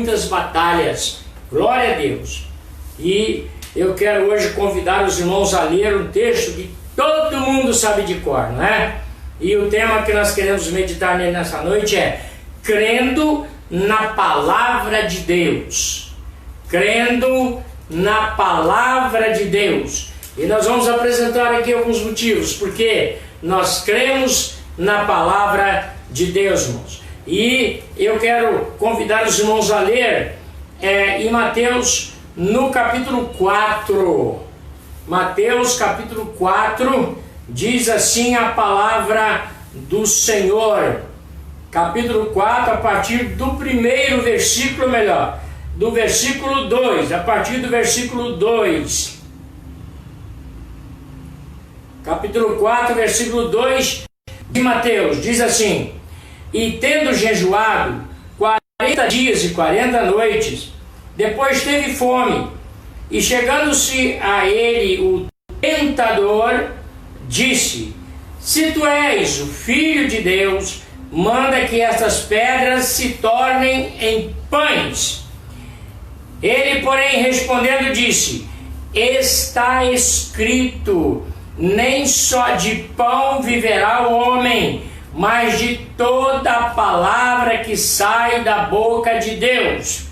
muitas batalhas. Glória a Deus. E eu quero hoje convidar os irmãos a ler um texto que todo mundo sabe de cor, não é? E o tema que nós queremos meditar nele nessa noite é crendo na palavra de Deus. Crendo na palavra de Deus. E nós vamos apresentar aqui alguns motivos porque nós cremos na palavra de Deus, irmãos. E eu quero convidar os irmãos a ler em Mateus, no capítulo 4. Mateus, capítulo 4, diz assim a palavra do Senhor. Capítulo 4, a partir do primeiro versículo, do versículo 2, a partir do versículo 2. Capítulo 4, versículo 2 de Mateus, diz assim: E tendo jejuado 40 dias e 40 noites, depois teve fome, e chegando-se a ele o tentador, disse: Se tu és o Filho de Deus, manda que estas pedras se tornem em pães. Ele, porém, respondendo, disse: Está escrito, nem só de pão viverá o homem, mas de toda a palavra que sai da boca de Deus.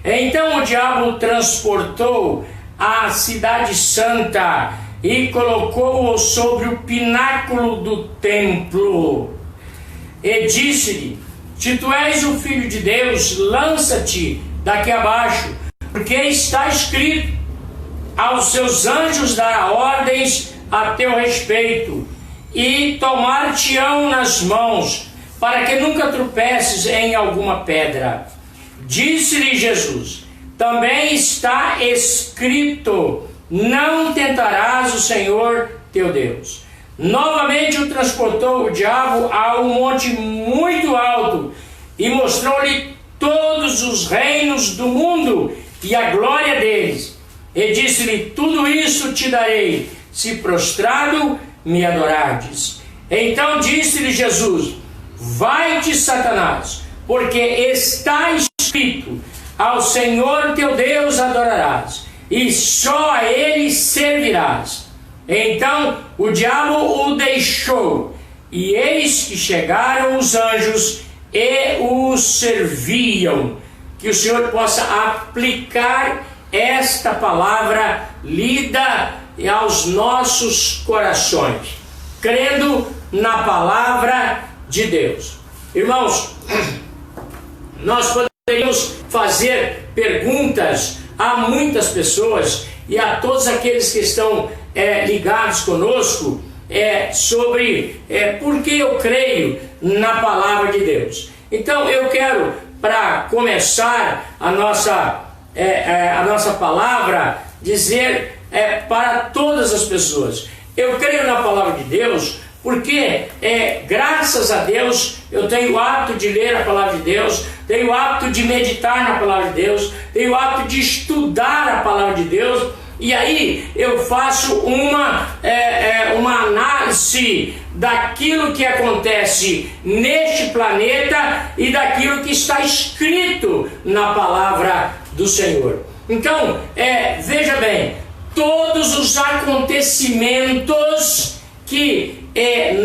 Então o diabo o transportou à cidade santa e colocou-o sobre o pináculo do templo. E disse-lhe: Se tu és o Filho de Deus, lança-te daqui abaixo, porque está escrito: Aos seus anjos dará ordens a teu respeito, e tomar-te-ão nas mãos, para que nunca tropeces em alguma pedra. Disse-lhe Jesus: Também está escrito: Não tentarás o Senhor teu Deus. Novamente o transportou o diabo a um monte muito alto, e mostrou-lhe todos os reinos do mundo e a glória deles. E disse-lhe: Tudo isso te darei, se prostrado me adorardes. Então disse-lhe Jesus: Vai-te, Satanás, porque está escrito: Ao Senhor teu Deus adorarás, e só a ele servirás. Então o diabo o deixou, e eis que chegaram os anjos e o serviam. Que o Senhor possa aplicar esta palavra lida aos nossos corações, crendo na palavra de Deus. Irmãos, nós poderíamos fazer perguntas a muitas pessoas e a todos aqueles que estão ligados conosco sobre por que eu creio na palavra de Deus. Então eu quero, para começar a nossa palavra, dizer para todas as pessoas: eu creio na palavra de Deus porque graças a Deus eu tenho o hábito de ler a palavra de Deus, tenho o hábito de meditar na palavra de Deus, tenho o hábito de estudar a palavra de Deus, e aí eu faço uma análise daquilo que acontece neste planeta e daquilo que está escrito na palavra do Senhor. Então, veja bem, todos os acontecimentos que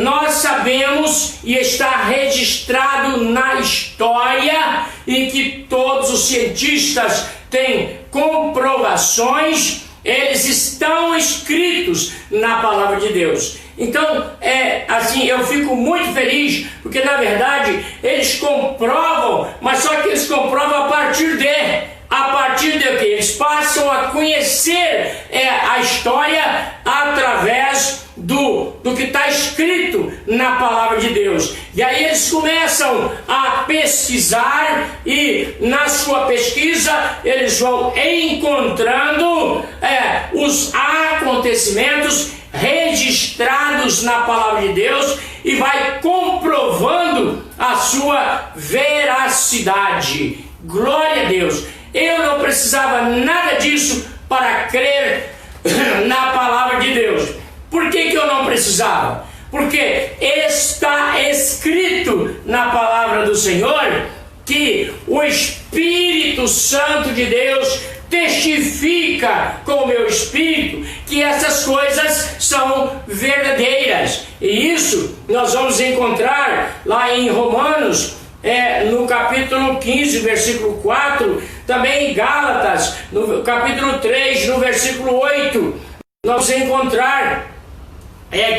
nós sabemos e está registrado na história e que todos os cientistas têm comprovações, eles estão escritos na palavra de Deus. Então, assim, eu fico muito feliz, porque na verdade eles comprovam, mas só que eles comprovam a partir de que eles passam a conhecer a história através do que está escrito na palavra de Deus. E aí eles começam a pesquisar, e na sua pesquisa eles vão encontrando os acontecimentos registrados na palavra de Deus e vai comprovando a sua veracidade. Glória a Deus! Eu não precisava nada disso para crer na palavra de Deus. Por que eu não precisava? Porque está escrito na palavra do Senhor que o Espírito Santo de Deus testifica com o meu espírito que essas coisas são verdadeiras. E isso nós vamos encontrar lá em Romanos, no capítulo 15, versículo 4, também em Gálatas, no capítulo 3, no versículo 8, nós vamos encontrar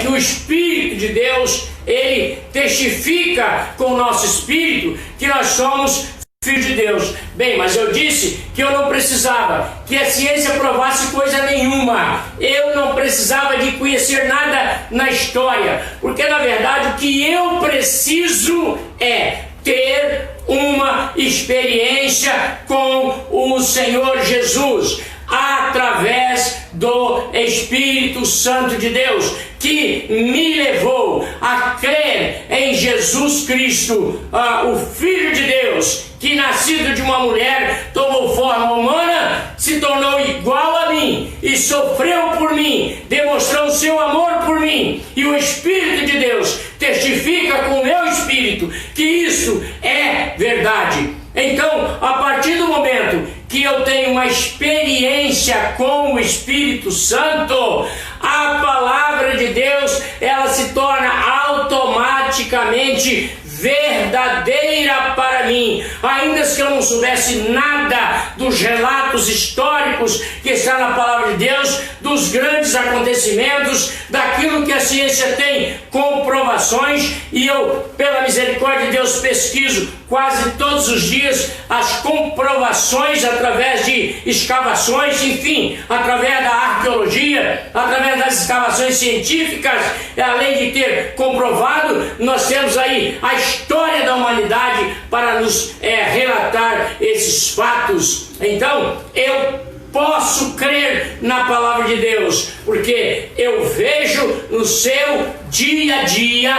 que o Espírito de Deus, ele testifica com o nosso espírito que nós somos filhos de Deus. Bem, mas eu disse que eu não precisava que a ciência provasse coisa nenhuma. Eu não precisava de conhecer nada na história, porque na verdade o que eu preciso é ter uma experiência com o Senhor Jesus, através do Espírito Santo de Deus, que me levou a crer em Jesus Cristo, o Filho de Deus, que nascido de uma mulher, tomou forma humana, se tornou igual a mim e sofreu por mim, demonstrou o seu amor por mim, e o Espírito de Deus testifica com o meu espírito que isso é verdade. Então, a partir do momento que eu tenho uma experiência com o Espírito Santo, a palavra de Deus, ela se torna automaticamente verdadeira para mim, ainda que eu não soubesse nada dos relatos históricos que está na palavra de Deus, dos grandes acontecimentos, daquilo que a ciência tem comprovações, e eu, pela misericórdia de Deus, pesquiso quase todos os dias as comprovações através de escavações, enfim, através da arqueologia, através das escavações científicas. Além de ter comprovado, nós temos aí a história da humanidade para nos relatar esses fatos. Então, eu posso crer na palavra de Deus, porque eu vejo no seu dia a dia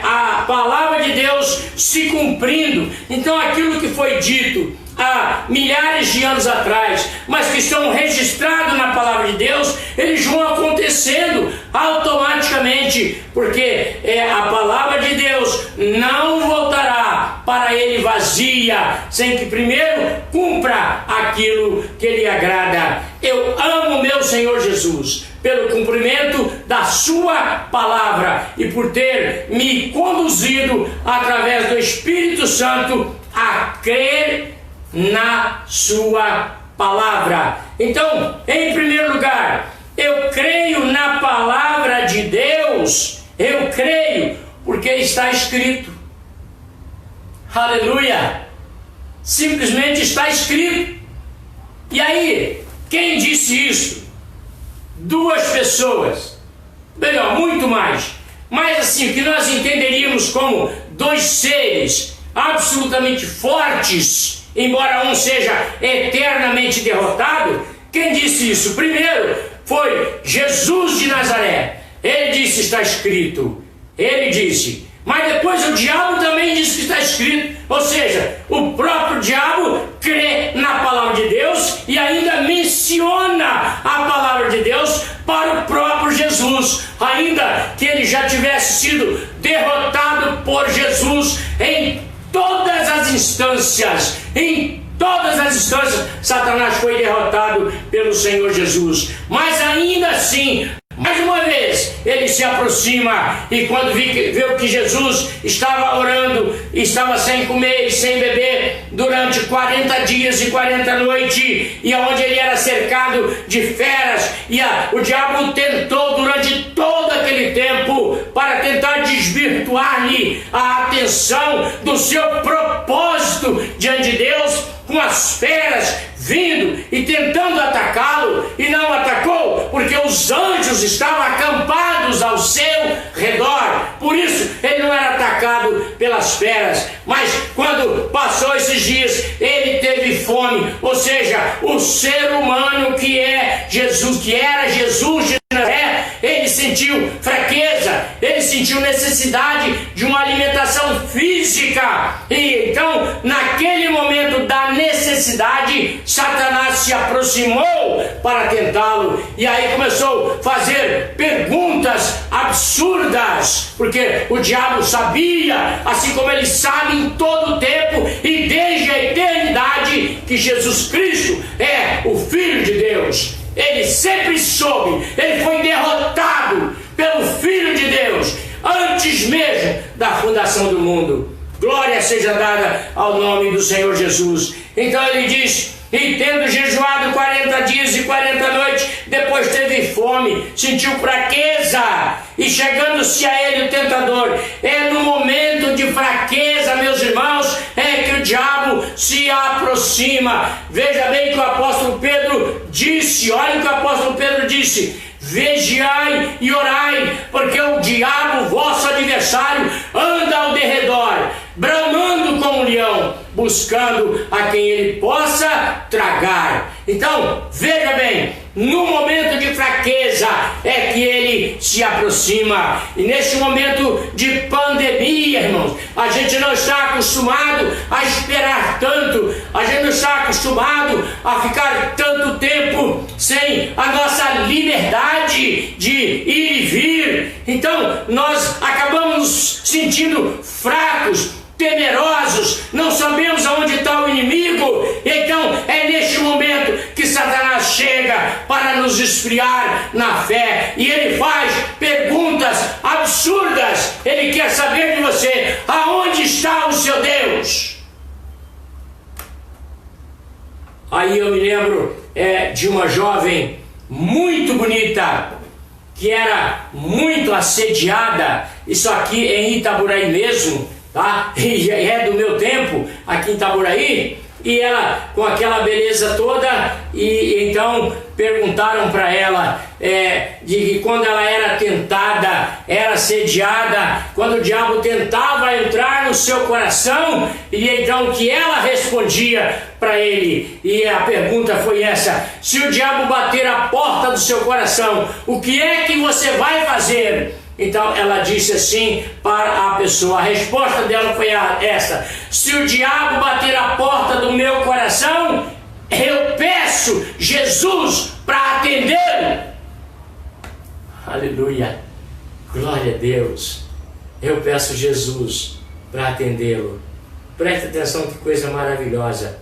a palavra de Deus se cumprindo. Então, aquilo que foi dito há milhares de anos atrás, mas que estão registrados na palavra de Deus, eles vão acontecendo automaticamente, porque a palavra de Deus não voltará para ele vazia, sem que primeiro cumpra aquilo que lhe agrada. Eu amo meu Senhor Jesus pelo cumprimento da sua palavra e por ter me conduzido através do Espírito Santo a crer na sua palavra. Então, em primeiro lugar, eu creio na palavra de Deus. Eu creio porque está escrito. Aleluia! Simplesmente está escrito. E aí, quem disse isso? Duas pessoas. Melhor, muito mais. Mas assim, o que nós entenderíamos como dois seres absolutamente fortes, embora um seja eternamente derrotado. Quem disse isso? Primeiro foi Jesus de Nazaré. Ele disse: está escrito. Ele disse. Mas depois o diabo também disse que está escrito. Ou seja, o próprio diabo crê na palavra de Deus e ainda menciona a palavra de Deus para o próprio Jesus, ainda que ele já tivesse sido derrotado por Jesus em todas as instâncias. Em todas as instâncias, Satanás foi derrotado pelo Senhor Jesus. Mas ainda assim, mais uma vez, ele se aproxima e quando viu que Jesus estava orando, estava sem comer e sem beber durante 40 dias e 40 noites, e onde ele era cercado de feras, e o diabo tentou durante todo aquele tempo para tentar desvirtuar-lhe a atenção do seu propósito diante de Deus, com as feras vindo e tentando atacá-lo, e não atacou, porque os anjos estavam acampados ao seu redor. Por isso ele não era atacado pelas feras. Mas quando passou esses dias, ele teve fome. Ou seja, o ser humano que é Jesus, que era Jesus de Nazaré, ele sentiu fraqueza, ele sentiu necessidade de uma alimentação física. E então, naquele momento da necessidade, Satanás se aproximou para tentá-lo. E aí começou a fazer perguntas absurdas, porque o diabo sabia, assim como ele sabe em todo o tempo e desde a eternidade, que Jesus Cristo é o Filho de Deus. Ele sempre soube, ele foi derrotado pelo Filho de Deus antes mesmo da fundação do mundo. Glória seja dada ao nome do Senhor Jesus. Então ele diz: e tendo jejuado 40 dias e 40 noites, depois teve fome, sentiu fraqueza, e chegando-se a ele o tentador. É no momento de fraqueza, meus irmãos, é que o diabo se aproxima. Veja bem que o apóstolo Pedro disse, olha o que o apóstolo Pedro disse: vigiai e orai, porque o diabo, vosso adversário, anda ao derredor, bramando como um leão, buscando a quem ele possa tragar. Então, veja bem, no momento de fraqueza é que ele se aproxima. E neste momento de pandemia, irmãos, a gente não está acostumado a esperar tanto, a gente não está acostumado a ficar tanto tempo sem a nossa liberdade de ir e vir. Então, nós acabamos nos sentindo fracos, temerosos, não sabemos aonde está o inimigo. Então é neste momento que Satanás chega para nos esfriar na fé, e ele faz perguntas absurdas. Ele quer saber de você: aonde está o seu Deus? Aí eu me lembro de uma jovem muito bonita, que era muito assediada, isso aqui em Itaboraí mesmo, tá? E é do meu tempo, aqui em Itaboraí, e ela com aquela beleza toda, e então perguntaram para ela de que quando ela era tentada, era assediada, quando o diabo tentava entrar no seu coração, e então que ela respondia para ele. E a pergunta foi essa: se o diabo bater a porta do seu coração, o que é que você vai fazer? Então ela disse assim para a pessoa, a resposta dela foi essa: se o diabo bater a porta do meu coração, eu peço Jesus para atendê-lo. Aleluia, glória a Deus. Eu peço Jesus para atendê-lo. Preste atenção, que coisa maravilhosa.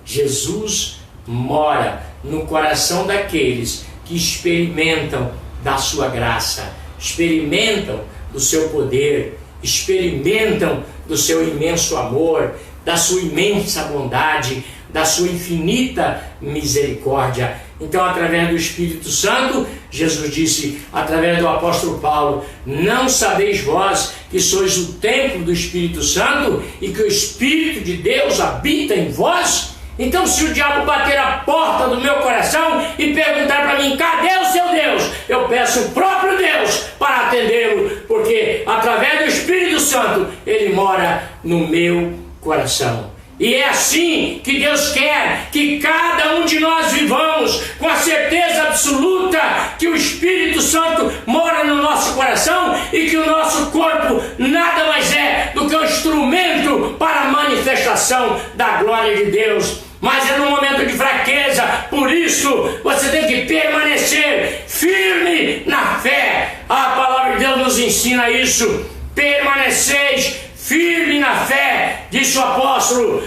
Jesus mora no coração daqueles que experimentam da sua graça, experimentam do seu poder, experimentam do seu imenso amor, da sua imensa bondade, da sua infinita misericórdia. Então, através do Espírito Santo, Jesus disse, através do apóstolo Paulo: não sabeis vós que sois o templo do Espírito Santo e que o Espírito de Deus habita em vós? Então, se o diabo bater a porta do meu coração e perguntar para mim: cadê o seu Deus? Eu peço o próprio Deus para atendê-lo, porque através do Espírito Santo ele mora no meu coração. E é assim que Deus quer que cada um de nós vivamos, com a certeza absoluta que o Espírito Santo mora no nosso coração e que o nosso corpo nada mais é do que um instrumento para a manifestação da glória de Deus. Mas é no momento de fraqueza, por isso você tem que permanecer firme na fé. A palavra de Deus nos ensina isso: permaneceis firme na fé, disse o apóstolo.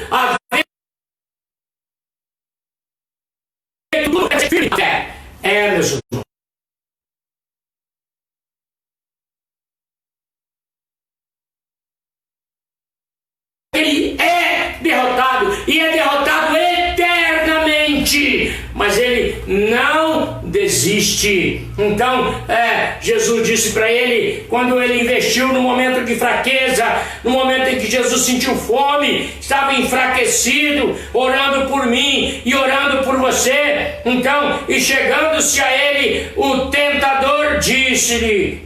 Firme na fé. Meus irmãos. Ele é derrotado, e é derrotado eternamente, mas ele não desiste. Então Jesus disse para ele, quando ele investiu no momento de fraqueza, no momento em que Jesus sentiu fome, estava enfraquecido, orando por mim e orando por você. Então, e chegando-se a ele, o tentador disse: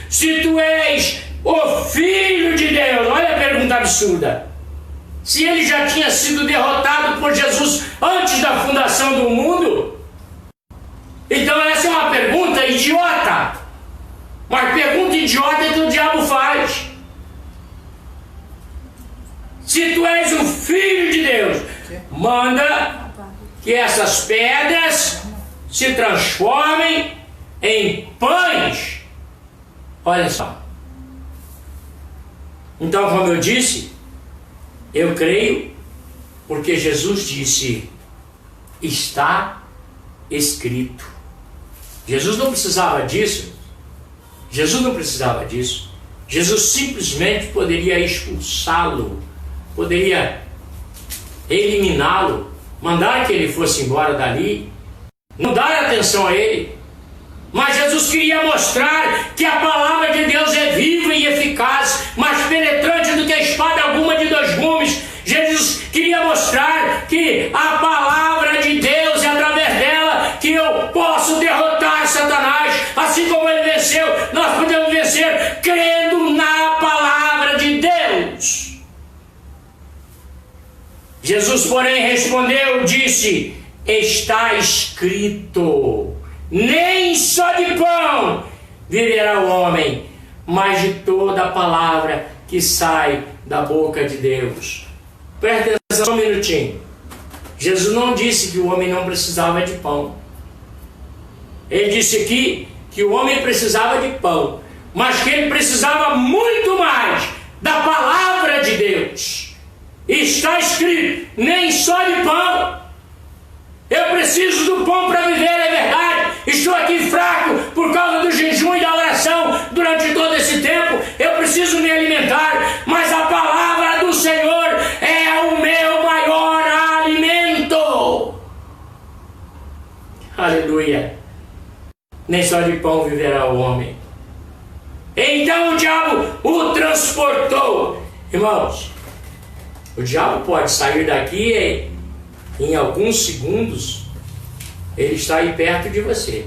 se tu és o Filho de Deus. Olha a pergunta absurda. Se ele já tinha sido derrotado por Jesus antes da fundação do mundo, então essa é uma pergunta idiota. idiota que o diabo faz. Se tu és o Filho de Deus, manda que essas pedras se transformem em pães. Olha só. Então, como eu disse, eu creio porque Jesus disse: está escrito. Jesus não precisava disso. Jesus não precisava disso. Jesus simplesmente poderia expulsá-lo, poderia eliminá-lo, mandar que ele fosse embora dali, não dar atenção a ele. Mas Jesus queria mostrar que a palavra de Deus é viva e eficaz, mais penetrante do que a espada alguma de dois gumes. Jesus queria mostrar que a palavra de Deus é através dela que eu posso derrotar Satanás, assim como ele venceu. Nós podemos vencer crendo na palavra de Deus. Jesus, porém, respondeu, disse: está escrito, nem só de pão viverá o homem, mas de toda a palavra que sai da boca de Deus. Presta atenção um minutinho. Jesus não disse que o homem não precisava de pão. Ele disse aqui que o homem precisava de pão, mas que ele precisava muito mais da palavra de Deus. Está escrito, nem só de pão. Eu preciso do pão para viver, é verdade. Estou aqui fraco por causa do jejum e da oração durante todo esse tempo. Eu preciso me alimentar, mas a palavra do Senhor é o meu maior alimento. Aleluia. Nem só de pão viverá o homem. Então o diabo o transportou. Irmãos, o diabo pode sair daqui em alguns segundos, ele está aí perto de você.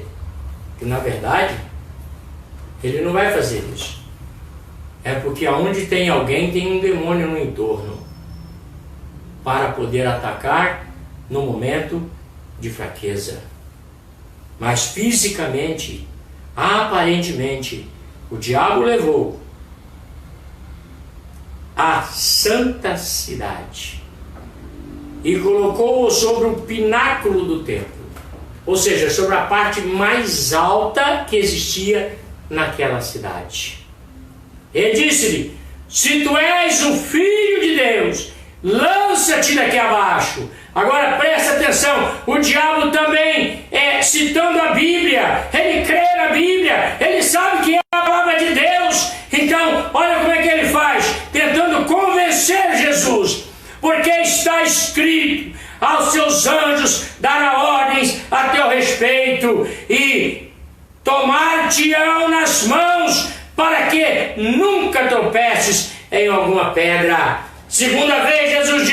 Que na verdade, ele não vai fazer isso. É porque aonde tem alguém, tem um demônio no entorno, para poder atacar no momento de fraqueza. Mas fisicamente, aparentemente, o diabo levou a santa cidade e colocou-o sobre o pináculo do templo, ou seja, sobre a parte mais alta que existia naquela cidade. Ele disse-lhe: se tu és o Filho de Deus, lança-te daqui abaixo. Agora presta atenção, o diabo também, citando a Bíblia, ele crê na Bíblia, ele sabe que é a palavra de Deus. Então, olha como é que ele faz, tentando convencer Jesus. Porque está escrito: aos seus anjos dará ordens a teu respeito, e tomar-te-ão nas mãos, para que nunca tropeces em alguma pedra. Segunda vez Jesus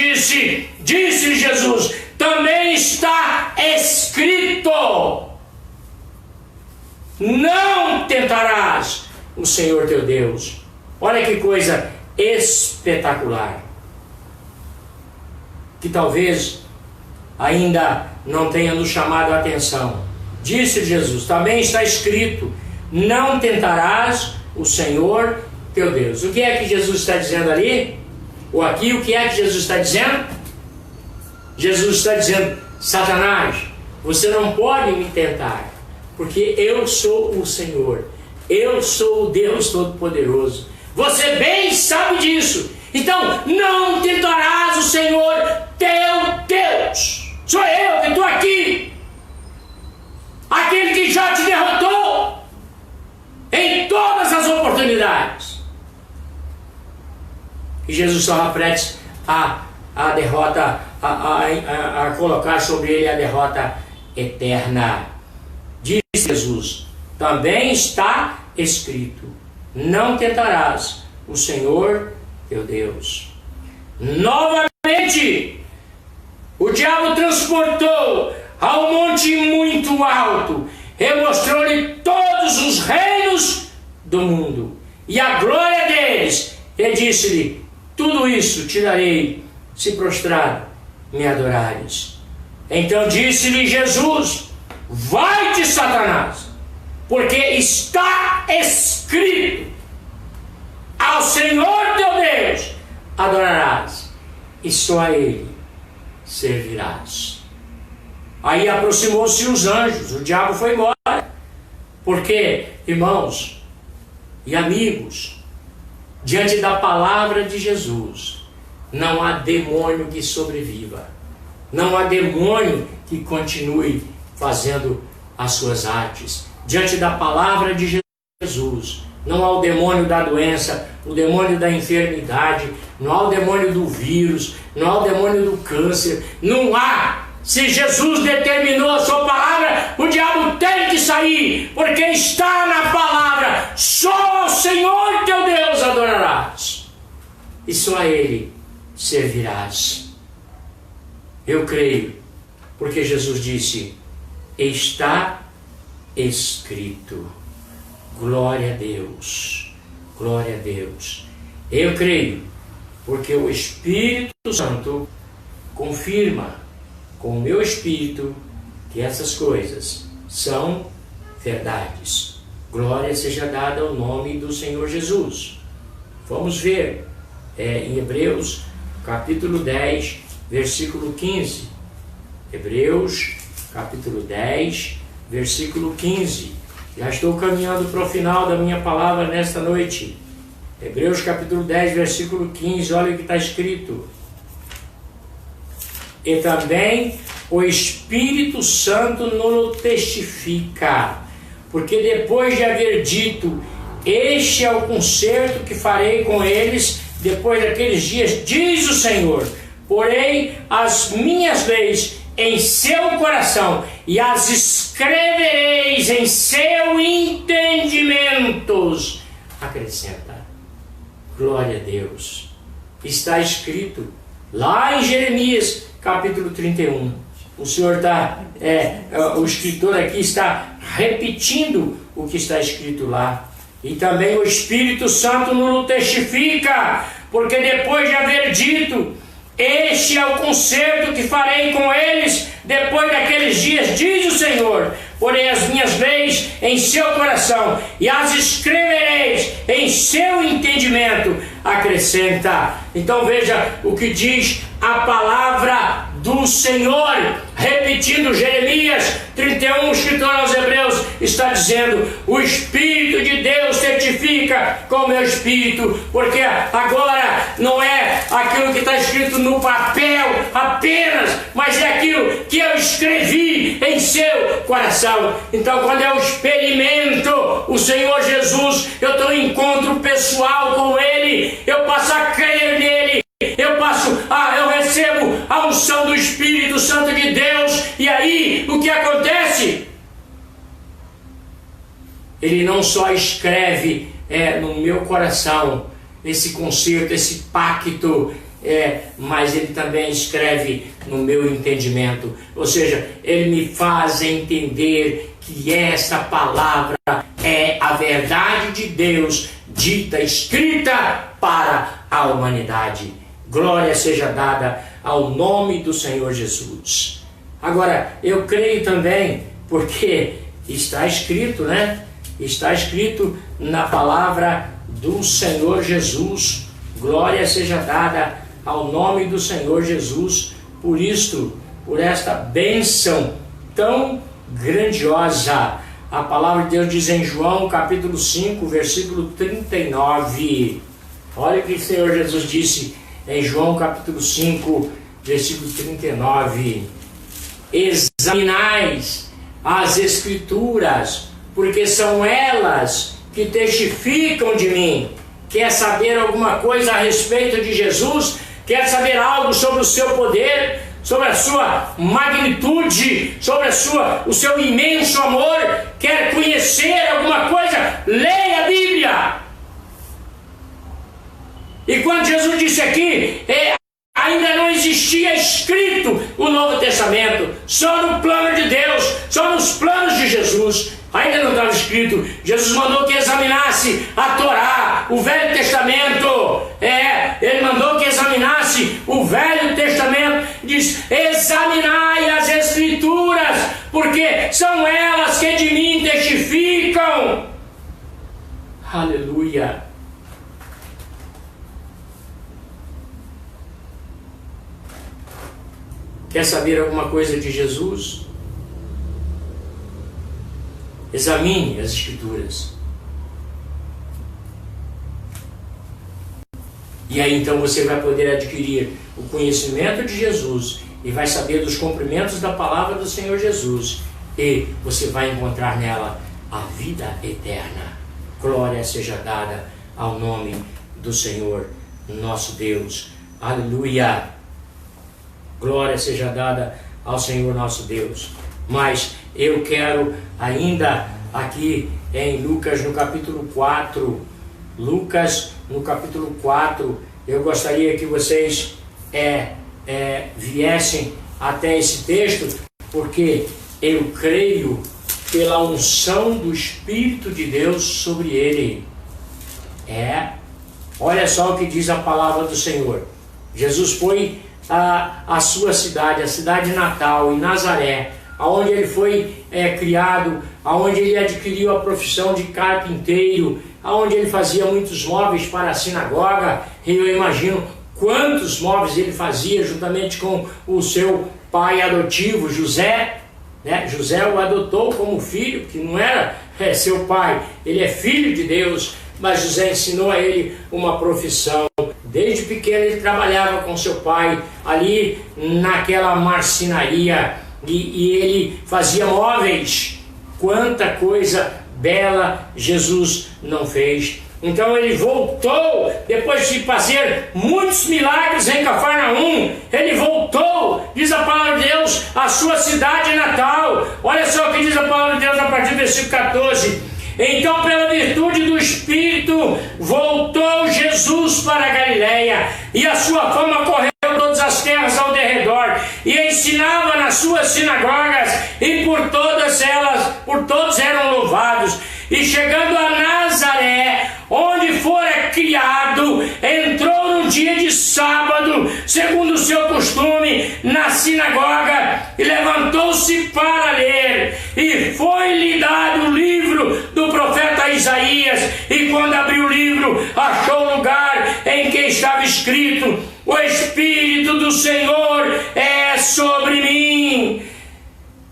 disse Jesus: também está escrito: não tentarás o Senhor teu Deus. Olha que coisa espetacular, que talvez ainda não tenha nos chamado a atenção. Disse Jesus: também está escrito: não tentarás o Senhor teu Deus. O que é que Jesus está dizendo ali? Ou aqui, o que é que Jesus está dizendo? Jesus está dizendo: Satanás, você não pode me tentar, porque eu sou o Senhor, eu sou o Deus Todo-Poderoso. Você bem sabe disso. Então não tentarás o Senhor teu Deus. Sou eu que estou aqui, aquele que já te derrotou em todas as oportunidades. E Jesus estava prestes a derrota, a colocar sobre ele a derrota eterna. Disse Jesus: também está escrito: não tentarás o Senhor teu Deus. Novamente, o diabo transportou ao monte muito alto e mostrou-lhe todos os reinos do mundo e a glória deles, e disse-lhe: tudo isso te darei, se prostrado me adorares. Então disse-lhe Jesus: vai-te, Satanás, porque está escrito: ao Senhor teu Deus adorarás, e só a Ele servirás. Aí aproximou-se os anjos, o diabo foi embora. Porque, irmãos e amigos, diante da palavra de Jesus, não há demônio que sobreviva. Não há demônio que continue fazendo as suas artes. Diante da palavra de Jesus, não há o demônio da doença, o demônio da enfermidade, não há o demônio do vírus, não há o demônio do câncer, não há. Se Jesus determinou a sua palavra, o diabo tem que sair, porque está na palavra: só ao Senhor teu Deus adorarás, e só a Ele servirás. Eu creio, porque Jesus disse: está escrito. Glória a Deus, glória a Deus. Eu creio, porque o Espírito Santo confirma com o meu espírito que essas coisas são verdades. Glória seja dada ao nome do Senhor Jesus. Vamos ver em Hebreus capítulo 10, versículo 15. Hebreus capítulo 10, versículo 15. Já estou caminhando para o final da minha palavra nesta noite. Hebreus capítulo 10, versículo 15, olha o que está escrito. E também o Espírito Santo nos testifica, porque depois de haver dito: este é o concerto que farei com eles depois daqueles dias, diz o Senhor, porém as minhas leis em seu coração e as escrevereis em seu entendimentos. Acrescenta. Glória a Deus. Está escrito lá em Jeremias capítulo 31. O Senhor está, o escritor aqui está repetindo o que está escrito lá. E também o Espírito Santo nos testifica, porque depois de haver dito: este é o concerto que farei com eles depois daqueles dias, diz o Senhor, porém as minhas leis em seu coração e as escrevereis em seu entendimento. Acrescenta. Então veja o que diz a palavra do Senhor, repetindo Jeremias 31, o escritor aos Hebreus está dizendo: o Espírito de Deus certifica com o meu espírito, porque agora não é aquilo que está escrito no papel apenas, mas é aquilo que eu escrevi em seu coração. Então, quando eu experimento o Senhor Jesus, eu tenho um encontro pessoal com Ele, eu passo a crer nele, eu recebo a unção do Espírito Santo de Deus, e aí o que acontece? Ele não só escreve no meu coração esse concerto, esse pacto, mas ele também escreve no meu entendimento, ou seja, ele me faz entender que esta palavra é a verdade de Deus dita, escrita para a humanidade. Glória seja dada ao nome do Senhor Jesus. Agora, eu creio também, porque está escrito, né? Está escrito na palavra do Senhor Jesus. Glória seja dada ao nome do Senhor Jesus, por isto, por esta bênção tão grandiosa. A palavra de Deus diz em João capítulo 5, versículo 39. Olha o que o Senhor Jesus disse em João capítulo 5, versículo 39. Examinais as Escrituras, porque são elas que testificam de mim. Quer saber alguma coisa a respeito de Jesus? Quer saber algo sobre o seu poder, sobre a sua magnitude, sobre o seu imenso amor? Quer conhecer alguma coisa? Leia a Bíblia. E quando Jesus disse aqui, ainda não existia escrito o Novo Testamento, só no plano de Deus, só nos planos de Jesus, ainda não estava escrito. Jesus mandou que examinasse a Torá, o Velho Testamento, ele mandou que examinasse o Velho Testamento, diz: examinai as Escrituras, porque são elas que de mim testificam. Aleluia. Quer saber alguma coisa de Jesus? Examine as Escrituras. E aí então você vai poder adquirir o conhecimento de Jesus e vai saber dos cumprimentos da palavra do Senhor Jesus. E você vai encontrar nela a vida eterna. Glória seja dada ao nome do Senhor, nosso Deus. Aleluia! Glória seja dada ao Senhor, nosso Deus. Mas eu quero ainda aqui em Lucas no capítulo 4, Lucas no capítulo 4, eu gostaria que vocês viessem até esse texto, porque eu creio pela unção do Espírito de Deus sobre ele. Olha só o que diz a palavra do Senhor. Jesus foi à sua cidade, a cidade natal, em Nazaré, aonde ele foi criado, aonde ele adquiriu a profissão de carpinteiro, aonde ele fazia muitos móveis para a sinagoga. E eu imagino quantos móveis ele fazia juntamente com o seu pai adotivo, José. José o adotou como filho, que não era seu pai, ele é filho de Deus, mas José ensinou a ele uma profissão. Desde pequeno ele trabalhava com seu pai ali naquela marcenaria e ele fazia móveis. Quanta coisa bela Jesus não fez. Então ele voltou, depois de fazer muitos milagres em Cafarnaum, ele voltou, diz a palavra de Deus, à sua cidade natal. Olha só o que diz a palavra de Deus a partir do versículo 14. Então, pela virtude do Espírito, voltou Jesus para a Galiléia, e a sua fama correu todas as terras ao derredor, e ensinava nas suas sinagogas, e por todos eram louvados. E chegando a Nazaré, onde fora criado, entrou no dia de sábado, segundo o seu costume, na sinagoga, e levantou-se para ler. E foi-lhe dado o livro do profeta Isaías, e quando abriu o livro, achou o lugar em que estava escrito: o Espírito do Senhor é sobre mim,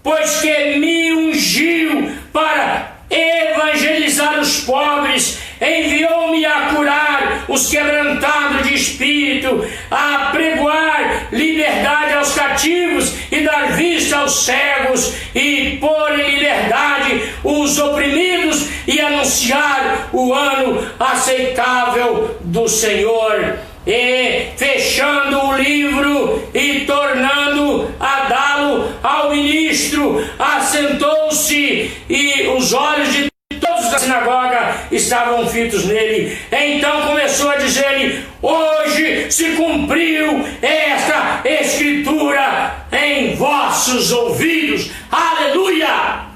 pois que me ungiu para evangelizar os pobres, enviou-me a curar os quebrantados de espírito, a pregoar liberdade aos cativos e dar vista aos cegos, e pôr em liberdade os oprimidos, e anunciar o ano aceitável do Senhor. E fechando o livro e tornando a dá-lo ao ministro, assentou-se, e os olhos de todos da sinagoga estavam fitos nele. Então começou a dizer-lhe: hoje se cumpriu esta escritura em vossos ouvidos. Aleluia!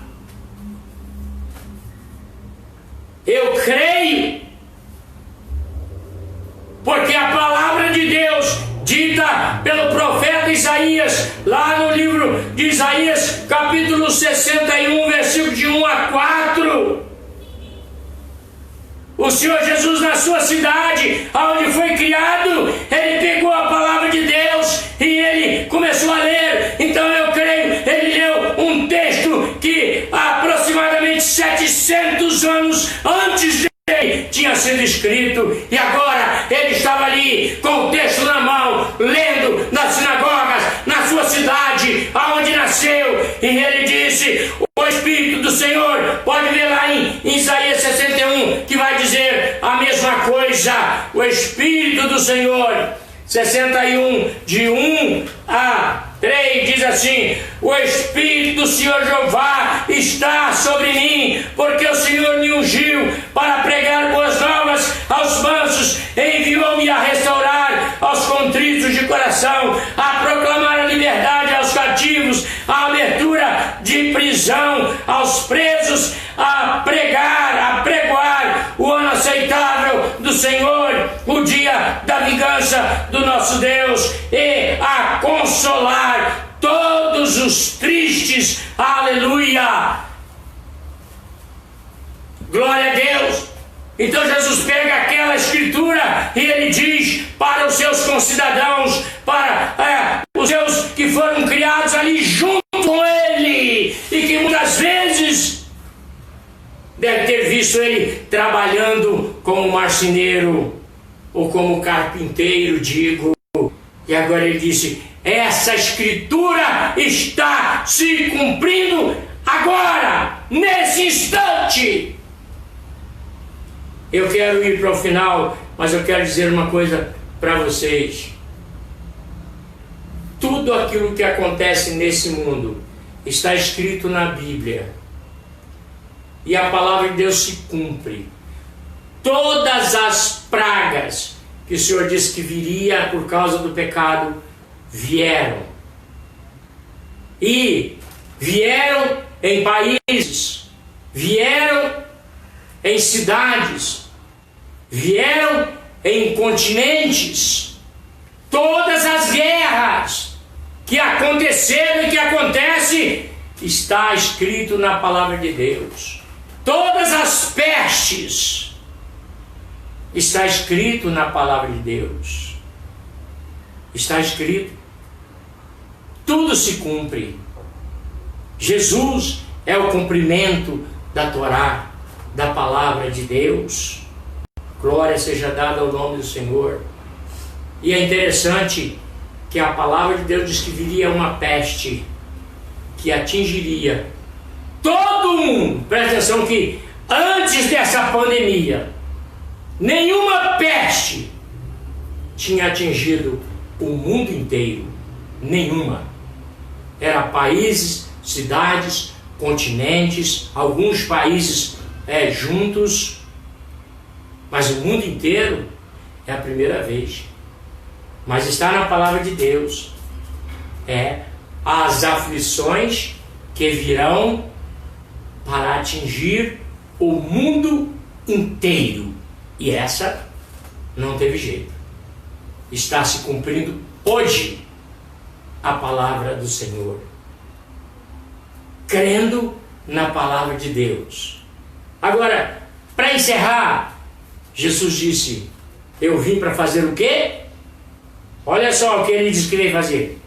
Eu creio, porque a palavra de Deus, dita pelo profeta Isaías, lá no livro de Isaías, capítulo 61, versículo de 1 a 4, o Senhor Jesus, na sua cidade, onde foi criado, ele pegou a palavra de Deus e ele começou a ler. Então eu creio, ele leu um texto que aproximadamente 700 anos antes de tinha sido escrito, e agora ele estava ali com o texto na mão, lendo nas sinagogas, na sua cidade, aonde nasceu, e ele disse: o Espírito do Senhor, pode ver lá em Isaías 61, que vai dizer a mesma coisa. O Espírito do Senhor, 61, de 1 a 3, diz assim: o Espírito do Senhor Jeová está sobre mim, porque o Senhor me ungiu para pregar boas novas aos mansos, enviou-me a restaurar aos contritos de coração, a proclamar a liberdade aos cativos, a abertura de prisão aos presos, a pregoar o ano aceitável do Senhor, o dia da vingança do nosso Deus, e a consolar todos os tristes. Aleluia! Glória a Deus! Então Jesus pega aquela escritura e ele diz para os seus concidadãos, para os seus que foram criados ali junto com ele e que muitas vezes deve ter visto ele trabalhando como marceneiro ou como carpinteiro, digo. E agora ele disse: essa escritura está se cumprindo agora, nesse instante. Eu quero ir para o final, mas eu quero dizer uma coisa para vocês. Tudo aquilo que acontece nesse mundo está escrito na Bíblia. E a palavra de Deus se cumpre. Todas as pragas que o Senhor disse que viria por causa do pecado, vieram. E vieram em países, vieram em cidades, vieram em continentes. Todas as guerras que aconteceram e que acontecem está escrito na palavra de Deus. Todas as pestes está escrito na palavra de Deus. Está escrito. Tudo se cumpre. Jesus é o cumprimento da Torá, da palavra de Deus. Glória seja dada ao nome do Senhor. E é interessante que a palavra de Deus diz que viria uma peste que atingiria todo mundo. Presta atenção que antes dessa pandemia, nenhuma peste tinha atingido o mundo inteiro. Nenhuma. Era países, cidades, continentes, alguns países juntos, mas o mundo inteiro é a primeira vez. Mas está na palavra de Deus. As aflições que virão para atingir o mundo inteiro. E essa não teve jeito. Está se cumprindo hoje a palavra do Senhor. Crendo na palavra de Deus. Agora, para encerrar, Jesus disse: eu vim para fazer o quê? Olha só o que ele disse que veio fazer.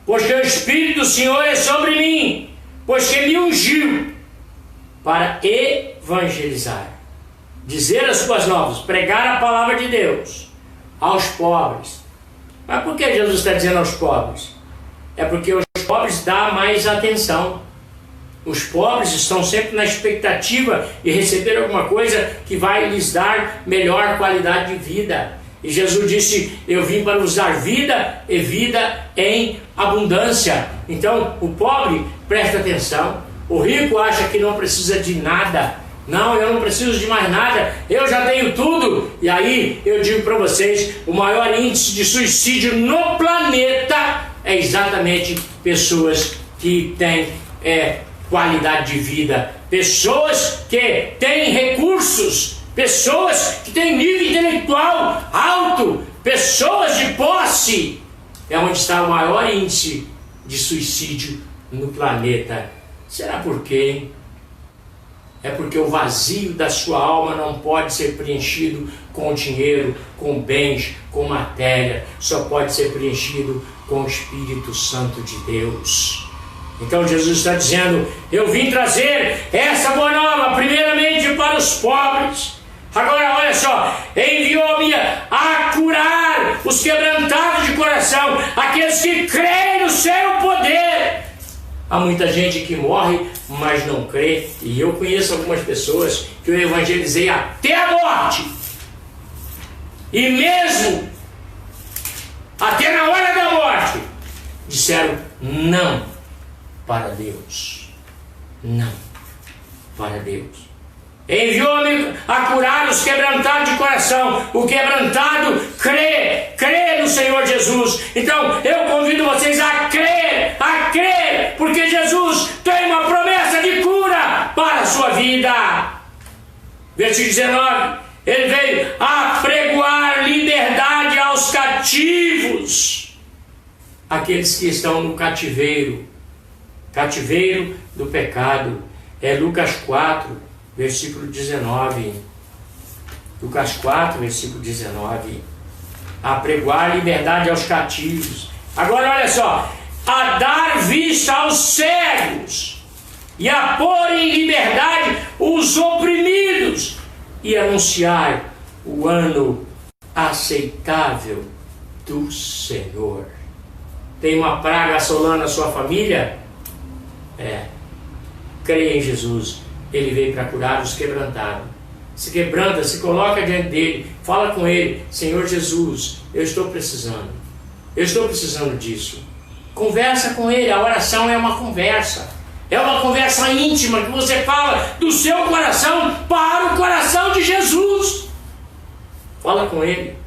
Pois que o Espírito do Senhor é sobre mim, pois que me ungiu para evangelizar, dizer as boas novas, pregar a palavra de Deus aos pobres. Mas por que Jesus está dizendo aos pobres? É porque os pobres dão mais atenção. Os pobres estão sempre na expectativa de receber alguma coisa que vai lhes dar melhor qualidade de vida. E Jesus disse: eu vim para vos dar vida e vida em abundância. Então o pobre presta atenção. O rico acha que não precisa de nada. Não, eu não preciso de mais nada, eu já tenho tudo. E aí eu digo para vocês: o maior índice de suicídio no planeta é exatamente pessoas que têm qualidade de vida, pessoas que têm recursos, pessoas que têm nível intelectual alto, pessoas de posse. É onde está o maior índice de suicídio no planeta. Será por quê, hein? É porque o vazio da sua alma não pode ser preenchido com dinheiro, com bens, com matéria. Só pode ser preenchido com o Espírito Santo de Deus. Então Jesus está dizendo: eu vim trazer essa boa nova primeiramente para os pobres. Agora olha só, enviou-me a curar os quebrantados de coração, aqueles que creem no seu poder. Há muita gente que morre, mas não crê. E eu conheço algumas pessoas que eu evangelizei até a morte. E mesmo até na hora da morte, disseram não para Deus. Não para Deus. Enviou-me a curar os quebrantados de coração. O quebrantado crê no Senhor Jesus. Então eu convido vocês a crer, porque Jesus tem uma promessa de cura para a sua vida. Versículo 19: ele veio apregoar liberdade aos cativos, aqueles que estão no cativeiro do pecado. É Lucas 4, versículo 19. Lucas 4, versículo 19. Apregoar liberdade aos cativos. Agora olha só, a dar vista aos cegos e a pôr em liberdade os oprimidos e anunciar o ano aceitável do Senhor. Tem uma praga assolando a sua família? Creia em Jesus. Ele veio para curar os quebrantados. Se quebranta, se coloca diante dele, fala com ele: Senhor Jesus, eu estou precisando disso. Conversa com ele. A oração é uma conversa íntima que você fala do seu coração para o coração de Jesus. Fala com ele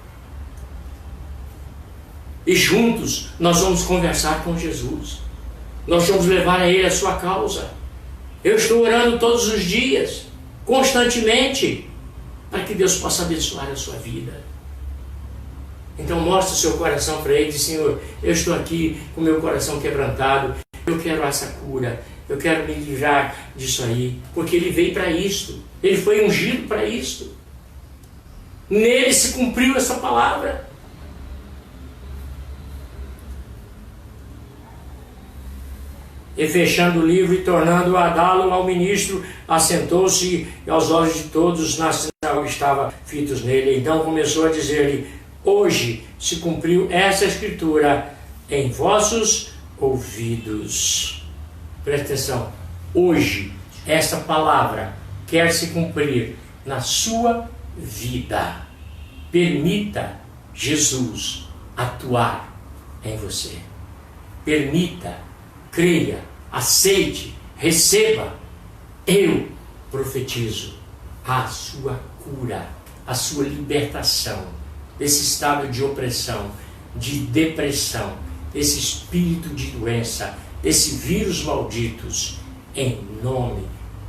e juntos nós vamos conversar com Jesus. Nós vamos levar a ele a sua causa. Eu estou orando todos os dias, constantemente, para que Deus possa abençoar a sua vida. Então mostre o seu coração para ele e diz: Senhor, eu estou aqui com o meu coração quebrantado, eu quero essa cura, eu quero me livrar disso aí, porque ele veio para isto, ele foi ungido para isto. Nele se cumpriu essa palavra. E fechando o livro e tornando a dá-lo ao ministro, assentou-se e aos olhos de todos na sinagoga estavam fitos nele. Então começou a dizer-lhe: hoje se cumpriu essa escritura em vossos ouvidos. Presta atenção. Hoje esta palavra quer se cumprir na sua vida. Permita Jesus atuar em você. Permita, creia, aceite, receba. Eu profetizo a sua cura, a sua libertação desse estado de opressão, de depressão, desse espírito de doença, desse vírus malditos, em nome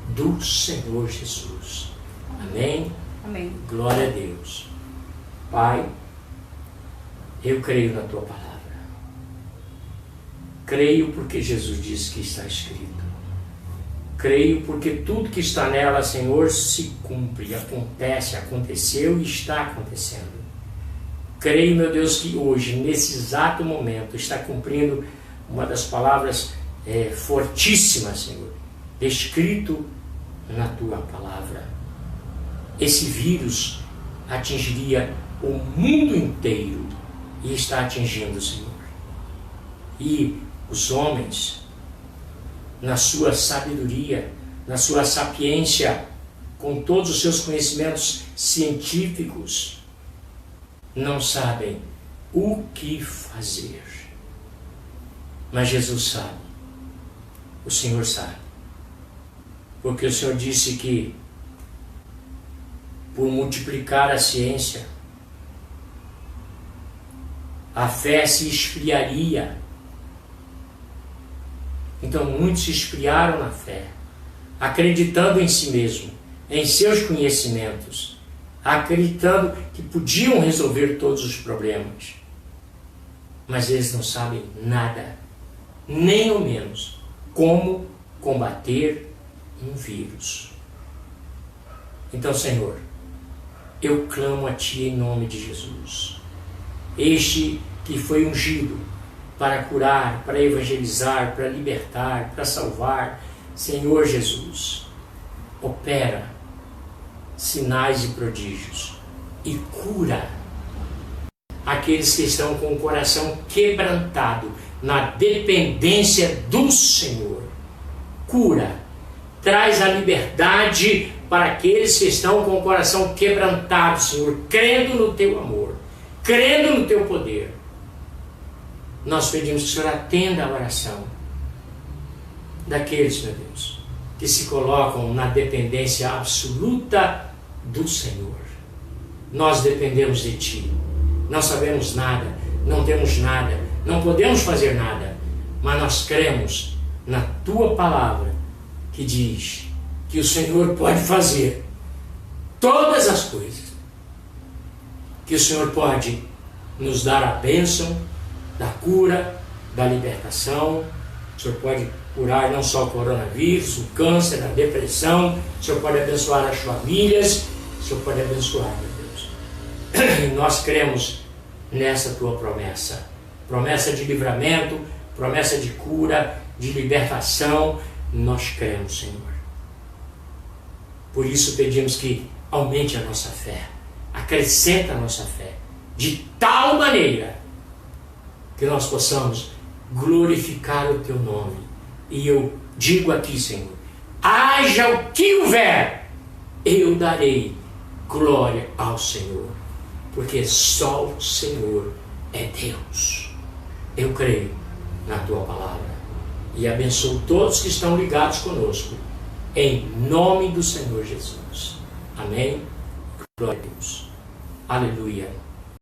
do Senhor Jesus. Amém? Amém. Glória a Deus. Pai, eu creio na Tua palavra. Creio porque Jesus disse que está escrito. Creio porque tudo que está nela, Senhor, se cumpre, acontece, aconteceu e está acontecendo. Creio, meu Deus, que hoje, nesse exato momento, está cumprindo uma das palavras fortíssimas, Senhor, descrito na Tua palavra. Esse vírus atingiria o mundo inteiro e está atingindo, Senhor. E os homens, na sua sabedoria, na sua sapiência, com todos os seus conhecimentos científicos, não sabem o que fazer. Mas Jesus sabe. O Senhor sabe. Porque o Senhor disse que, por multiplicar a ciência, a fé se esfriaria. Então muitos se esfriaram na fé, acreditando em si mesmo, em seus conhecimentos, acreditando que podiam resolver todos os problemas. Mas eles não sabem nada, nem ao menos como combater um vírus. Então, Senhor, eu clamo a Ti em nome de Jesus. Este que foi ungido para curar, para evangelizar, para libertar, para salvar, Senhor Jesus, opera sinais e prodígios e cura aqueles que estão com o coração quebrantado na dependência do Senhor. Cura, traz a liberdade para aqueles que estão com o coração quebrantado, Senhor, crendo no Teu amor, crendo no Teu poder. Nós pedimos que o Senhor atenda a oração daqueles, meu Deus, que se colocam na dependência absoluta do Senhor. Nós dependemos de Ti. Não sabemos nada, não temos nada, não podemos fazer nada, mas nós cremos na Tua palavra que diz que o Senhor pode fazer todas as coisas, que o Senhor pode nos dar a bênção da cura, da libertação. O Senhor pode curar não só o coronavírus, o câncer, a depressão. O Senhor pode abençoar as famílias. O Senhor pode abençoar, meu Deus. E nós cremos nessa Tua promessa. promessa de livramento, promessa de cura, de libertação. Nós cremos, Senhor. Por isso pedimos que aumente a nossa fé, acrescenta a nossa fé, de tal maneira que nós possamos glorificar o Teu nome. E eu digo aqui, Senhor, haja o que houver, eu darei glória ao Senhor, porque só o Senhor é Deus. Eu creio na Tua palavra e abençoo todos que estão ligados conosco, em nome do Senhor Jesus. Amém. Glória a Deus. Aleluia.